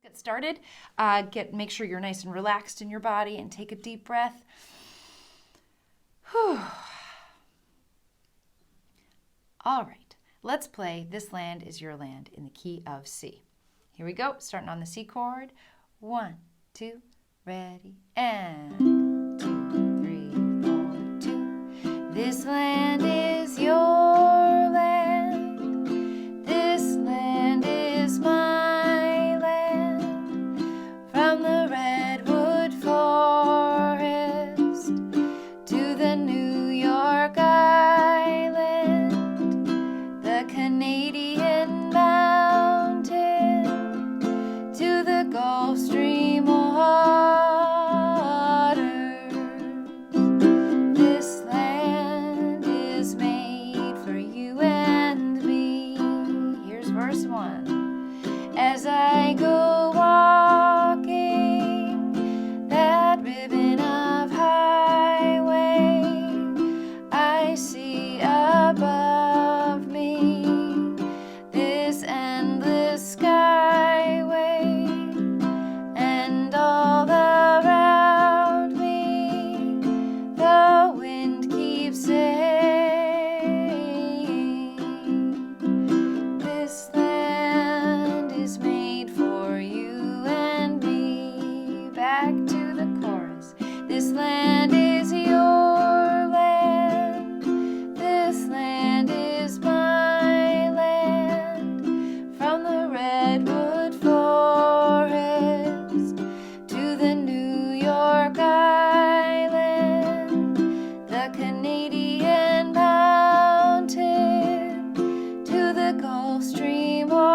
Get started. Make sure you're nice and relaxed in your body and take a deep breath. Whew. All right, let's play This Land Is Your Land in the key of C. Here we go, starting on the C chord. 1, 2, ready, and 2, 3, 4, 2. This land is your land. This land is my land. From the redwood forest to the New York Island, the Canadian mountain to the Gulf Stream waters. This land is made for you and me. Here's verse 1. As I go walking that ribbon of highway, I see above me this endless skyway, and all around me the wind keeps saying, this land is made for you and me. Back to the chorus. This land is your land. This land is my land. From the redwood forest to the New York Island, the Canadian mountain to the Gulf Stream waters.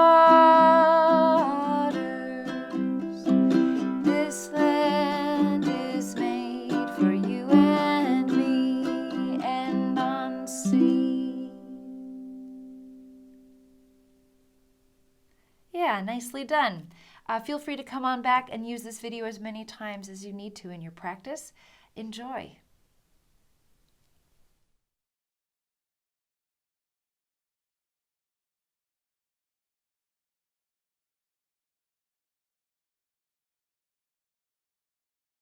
This land is made for you and me. And on C. Yeah, nicely done. Feel free to come on back and use this video as many times as you need to in your practice. Enjoy.